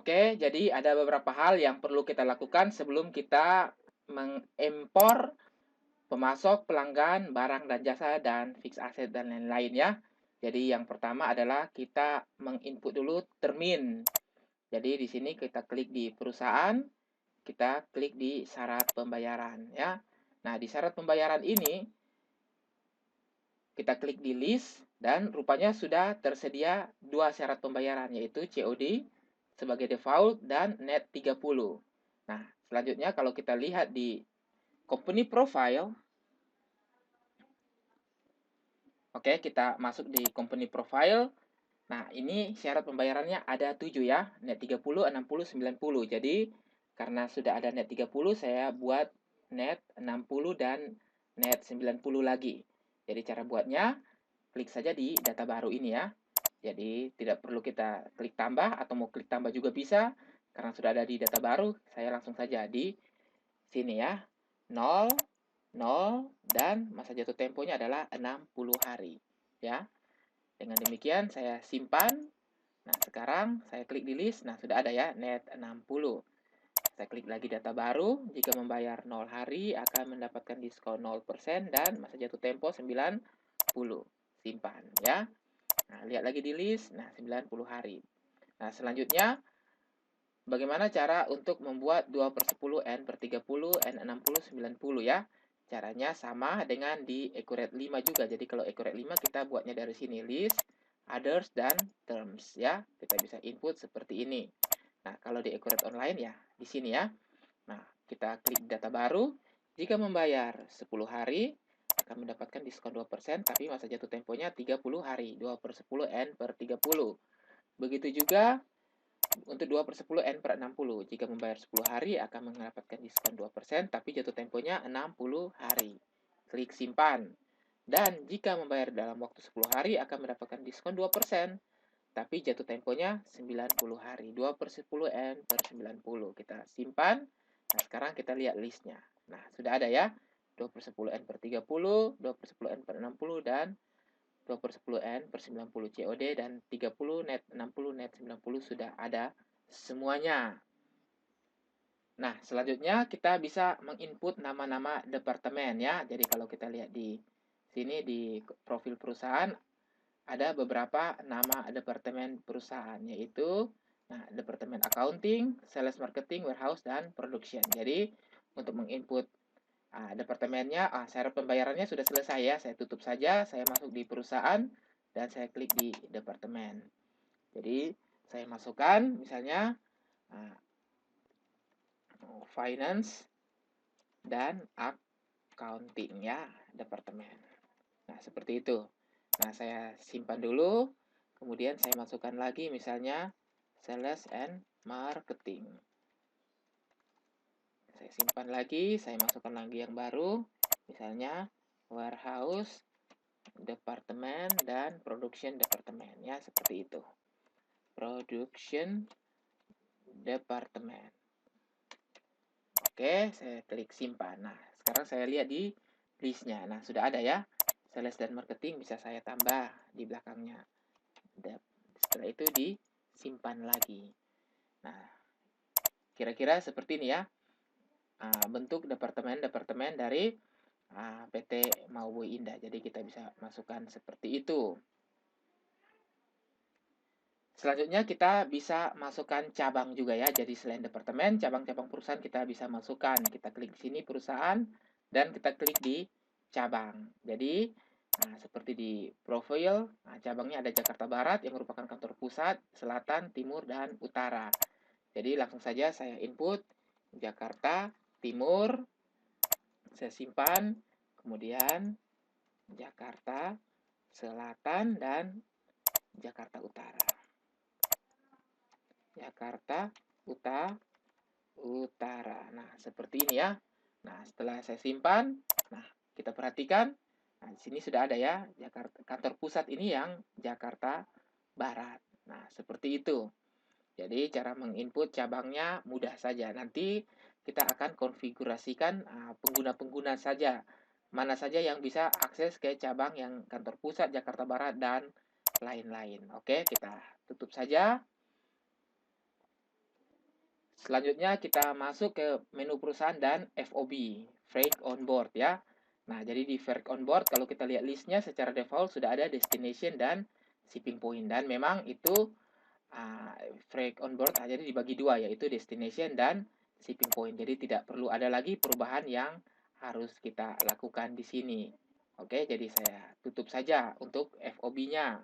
Oke, jadi ada beberapa hal yang perlu kita lakukan sebelum kita mengimpor pemasok, pelanggan, barang dan jasa, dan fix aset dan lain-lain ya. Jadi yang pertama adalah kita menginput dulu termin. Jadi di sini kita klik di perusahaan, kita klik di syarat pembayaran ya. Nah, di syarat pembayaran ini kita klik di list dan rupanya sudah tersedia dua syarat pembayaran yaitu COD sebagai default dan net 30. Nah, selanjutnya kalau kita lihat di company profile, oke, kita masuk di company profile. Nah, ini syarat pembayarannya ada 7 ya, net 30, 60, 90. Jadi, karena sudah ada net 30, saya buat net 60 dan net 90 lagi. Jadi, cara buatnya, klik saja di data baru ini ya. Jadi, tidak perlu kita klik tambah atau mau klik tambah juga bisa. Karena sudah ada di data baru, saya langsung saja di sini ya. 0, 0, dan masa jatuh temponya adalah 60 hari. Ya. Dengan demikian saya simpan. Nah, sekarang saya klik di list. Nah, sudah ada ya, net 60. Saya klik lagi data baru. Jika membayar 0 hari akan mendapatkan diskon 0% dan masa jatuh tempo 90. Simpan ya. Nah, lihat lagi di list. Nah, 90 hari. Nah, selanjutnya bagaimana cara untuk membuat 2/10, N/30, N60, 90 ya. Caranya sama dengan di Accurate 5 juga. Jadi kalau Accurate 5 kita buatnya dari sini list, others, dan terms ya. Kita bisa input seperti ini. Nah, kalau di Accurate Online ya di sini ya. Nah, kita klik data baru. Jika membayar 10 hari akan mendapatkan diskon 2%, tapi masa jatuh temponya 30 hari. 2/10 N/30. Begitu juga untuk 2/10 N/60. Jika membayar 10 hari akan mendapatkan diskon 2%, tapi jatuh temponya 60 hari. Klik simpan. Dan jika membayar dalam waktu 10 hari akan mendapatkan diskon 2%, tapi jatuh temponya 90 hari. 2/10 N/90. Kita simpan. Nah, sekarang kita lihat listnya. Nah, sudah ada ya. 2/10 N/30, 2/10 N/60, dan 2/10 N/90 COD, dan 30 net 60 net 90 sudah ada semuanya. Nah, selanjutnya kita bisa menginput nama-nama departemen ya. Jadi kalau kita lihat di sini di profil perusahaan ada beberapa nama departemen perusahaan yaitu departemen accounting, sales marketing, warehouse, dan production. Jadi untuk menginput departemennya, syarat pembayarannya sudah selesai ya. Saya tutup saja, saya masuk di perusahaan, dan saya klik di departemen. Jadi, saya masukkan misalnya finance dan accounting ya, departemen. Nah, seperti itu. Nah, saya simpan dulu. Kemudian saya masukkan lagi misalnya sales and marketing. Saya simpan lagi, saya masukkan lagi yang baru. Misalnya warehouse, departemen, dan production departemen ya, seperti itu. Production departemen. Oke, saya klik simpan. Nah, sekarang saya lihat di listnya. Nah, sudah ada ya. Sales dan marketing bisa saya tambah di belakangnya. Setelah itu disimpan lagi. Nah, kira-kira seperti ini ya. Bentuk departemen-departemen dari PT Maui Indah. Jadi kita bisa masukkan seperti itu. Selanjutnya kita bisa masukkan cabang juga ya. Jadi selain departemen, cabang-cabang perusahaan kita bisa masukkan. Kita klik di sini perusahaan dan kita klik di cabang. Jadi seperti di profil, cabangnya ada Jakarta Barat yang merupakan kantor pusat, selatan, timur, dan utara. Jadi langsung saja saya input Jakarta Timur, saya simpan, kemudian Jakarta Selatan, dan Jakarta Utara. Jakarta Utara. Nah, seperti ini ya. Nah, setelah saya simpan, nah, kita perhatikan. Nah, di sini sudah ada ya, Jakarta, kantor pusat ini yang Jakarta Barat. Nah, seperti itu. Jadi, cara menginput cabangnya mudah saja. Nanti kita akan konfigurasikan pengguna-pengguna saja. Mana saja yang bisa akses ke cabang yang kantor pusat Jakarta Barat dan lain-lain. Oke, kita tutup saja. Selanjutnya kita masuk ke menu perusahaan dan FOB, Freight on Board ya. Nah, jadi di Freight on Board kalau kita lihat listnya secara default sudah ada destination dan shipping point, dan memang itu Freight on Board jadi dibagi dua, yaitu destination dan shipping point. Jadi tidak perlu ada lagi perubahan yang harus kita lakukan di sini. Oke, jadi saya tutup saja untuk FOB-nya.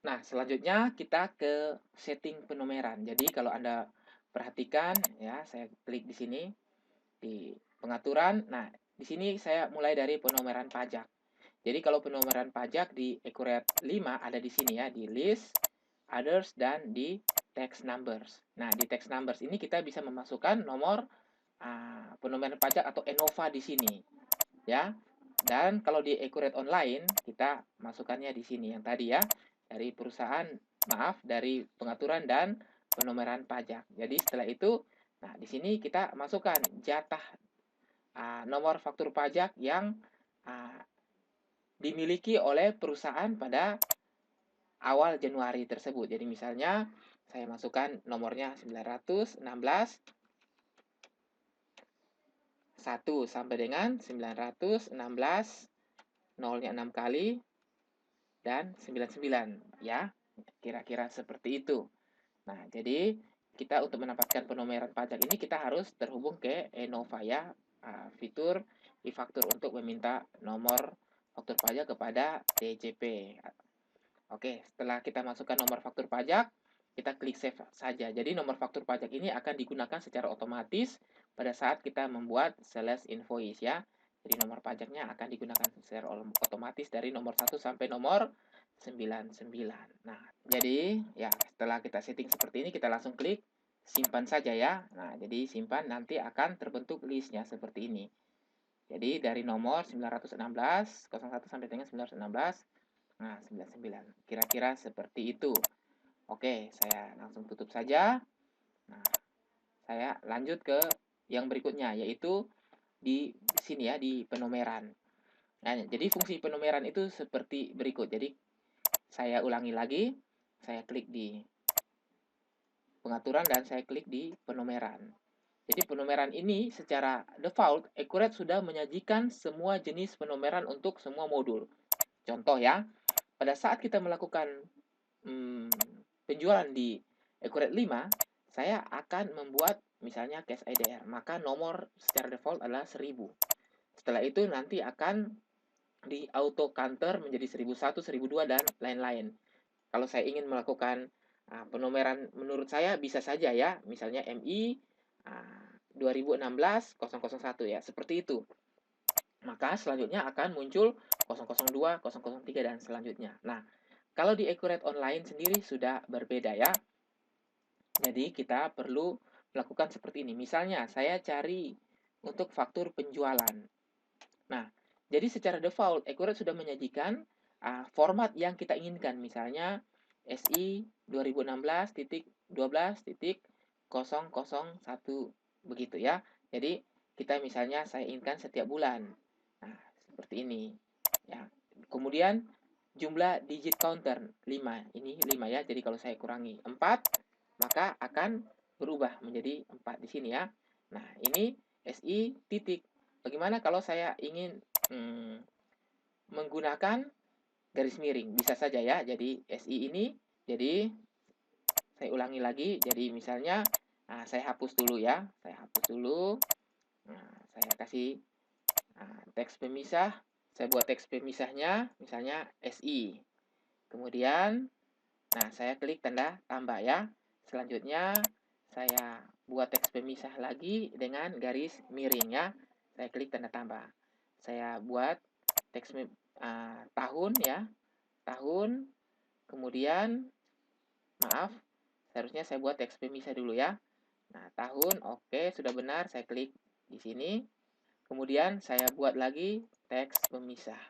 Nah, selanjutnya kita ke setting penomeran. Jadi kalau Anda perhatikan ya, saya klik di sini di pengaturan. Nah, di sini saya mulai dari penomeran pajak. Jadi kalau penomeran pajak di Accurate 5 ada di sini ya, di list, others, dan di text numbers. Nah, di text numbers ini kita bisa memasukkan nomor penomeran pajak atau ENOVA di sini ya. Dan kalau di Accurate Online kita masukkannya di sini yang tadi ya, dari perusahaan, dari pengaturan dan penomeran pajak. Jadi setelah itu, nah di sini kita masukkan jatah nomor faktur pajak yang dimiliki oleh perusahaan pada awal Januari tersebut. Jadi misalnya saya masukkan nomornya 916 1 sampai dengan 916 nolnya 6 kali dan 99 ya. Kira-kira seperti itu. Nah, jadi kita untuk mendapatkan penomeran pajak ini kita harus terhubung ke ENOVA ya, fitur e-faktur untuk meminta nomor faktur pajak kepada DJP. Oke, setelah kita masukkan nomor faktur pajak, kita klik save saja. Jadi nomor faktur pajak ini akan digunakan secara otomatis pada saat kita membuat sales invoice ya. Jadi nomor pajaknya akan digunakan secara otomatis dari nomor 1 sampai nomor 99. Nah, jadi ya setelah kita setting seperti ini, kita langsung klik simpan saja ya. Nah, jadi simpan, nanti akan terbentuk listnya seperti ini. Jadi dari nomor 916 01 sampai dengan 916, nah 99. Kira-kira seperti itu. Oke, saya langsung tutup saja. Nah, saya lanjut ke yang berikutnya, yaitu di sini ya, di penomeran. Nah, jadi fungsi penomeran itu seperti berikut. Jadi saya ulangi lagi, saya klik di pengaturan dan saya klik di penomeran. Jadi penomeran ini secara default Accurate sudah menyajikan semua jenis penomeran untuk semua modul. Contoh ya, pada saat kita melakukan penjualan di Accurate 5, saya akan membuat misalnya cash IDR, maka nomor secara default adalah 1000. Setelah itu nanti akan di auto counter menjadi 1001, 1002 dan lain-lain. Kalau saya ingin melakukan penomeran menurut saya bisa saja ya, misalnya MI 2016-001 ya, seperti itu. Maka selanjutnya akan muncul 002, 003 dan selanjutnya. Nah, kalau di Accurate Online sendiri sudah berbeda ya. Jadi kita perlu melakukan seperti ini. Misalnya saya cari untuk faktur penjualan. Nah, jadi secara default Accurate sudah menyajikan format yang kita inginkan. Misalnya SI 2016.12.001 begitu ya. Jadi kita misalnya saya inginkan setiap bulan. Nah, seperti ini. Ya. Kemudian jumlah digit counter 5. Ini 5 ya. Jadi kalau saya kurangi 4, maka akan berubah menjadi 4 di sini ya. Nah, ini SI titik. Bagaimana kalau saya ingin menggunakan garis miring? Bisa saja ya. Jadi SI ini, jadi saya ulangi lagi. Jadi misalnya saya hapus dulu ya. Saya hapus dulu. Nah, saya kasih teks pemisah. Saya buat teks pemisahnya misalnya SI. Kemudian saya klik tanda tambah ya. Selanjutnya saya buat teks pemisah lagi dengan garis miring ya. Saya klik tanda tambah. Saya buat teks tahun ya. Tahun. Kemudian seharusnya saya buat teks pemisah dulu ya. Nah, tahun oke, sudah benar. Saya klik di sini. Kemudian saya buat lagi teks pemisah.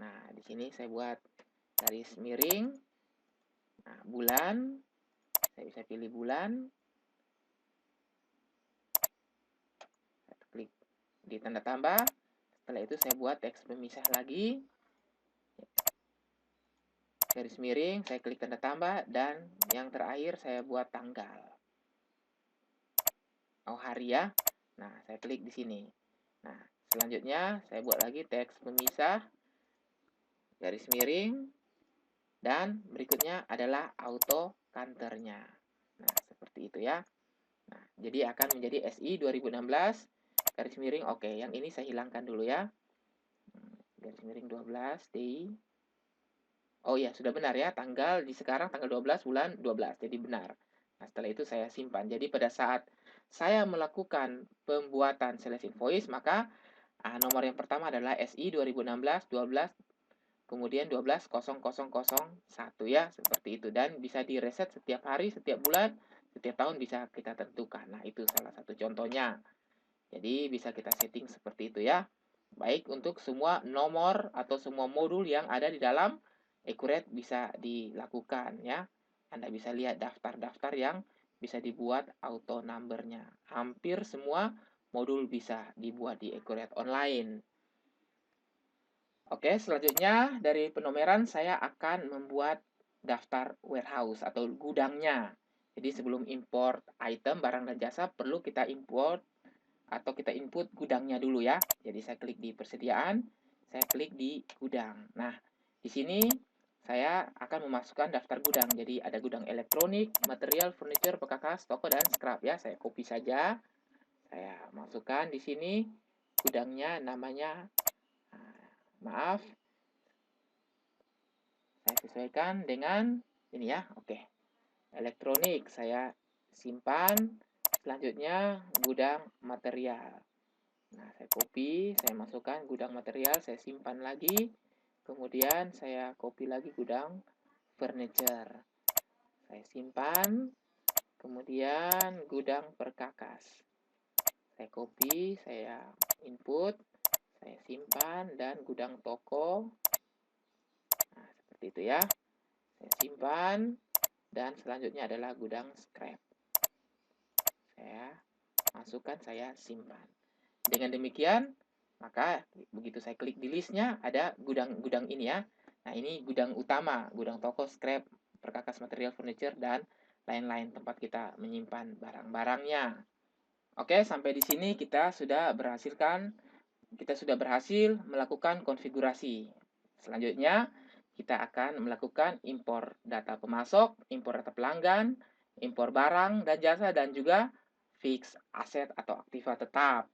Nah, di sini saya buat garis miring. Nah, bulan. Saya bisa pilih bulan. Saya klik di tanda tambah. Setelah itu saya buat teks pemisah lagi. garis miring, saya klik tanda tambah, dan yang terakhir saya buat tanggal. Oh, hari ya. Nah, saya klik di sini. Nah, selanjutnya saya buat lagi teks pemisah, garis miring, dan berikutnya adalah auto counternya. Nah, seperti itu ya. Nah, jadi akan menjadi SI 2016, garis miring, oke. Yang ini saya hilangkan dulu ya. Garis miring 12, day. Oh iya, sudah benar ya. Tanggal di sekarang tanggal 12 bulan 12. Jadi benar. Nah, setelah itu saya simpan. Jadi pada saat saya melakukan pembuatan sales invoice, maka nomor yang pertama adalah SI 2016 12, kemudian 12.0001 ya, seperti itu. Dan bisa direset setiap hari, setiap bulan, setiap tahun bisa kita tentukan. Nah, itu salah satu contohnya. Jadi bisa kita setting seperti itu ya. Baik untuk semua nomor atau semua modul yang ada di dalam Accurate bisa dilakukan ya. Anda bisa lihat daftar-daftar yang bisa dibuat auto numbernya. Hampir semua modul bisa dibuat di Accurate Online. Oke, selanjutnya dari penomoran saya akan membuat daftar warehouse atau gudangnya. Jadi sebelum import item, barang dan jasa perlu kita import atau kita input gudangnya dulu ya. Jadi saya klik di persediaan, saya klik di gudang. Nah, di sini saya akan memasukkan daftar gudang. Jadi ada gudang elektronik, material, furniture, perkakas, toko, dan scrap ya. Saya copy saja. Saya masukkan di sini gudangnya namanya, maaf, saya sesuaikan dengan ini ya. Oke. Elektronik saya simpan. Selanjutnya gudang material. Nah, saya copy, saya masukkan gudang material, saya simpan lagi. Kemudian saya copy lagi gudang furniture. Saya simpan. Kemudian gudang perkakas. Saya copy, saya input, saya simpan, dan gudang toko. Nah, seperti itu ya. Saya simpan, dan selanjutnya adalah gudang scrap. Saya masukkan, saya simpan. Dengan demikian, maka begitu saya klik di listnya, ada gudang-gudang ini ya. Nah, ini gudang utama, gudang toko, scrap, perkakas material furniture, dan lain-lain tempat kita menyimpan barang-barangnya. Oke, sampai di sini kita sudah berhasil melakukan konfigurasi. Selanjutnya, kita akan melakukan impor data pemasok, impor data pelanggan, impor barang dan jasa, dan juga fix aset atau aktiva tetap.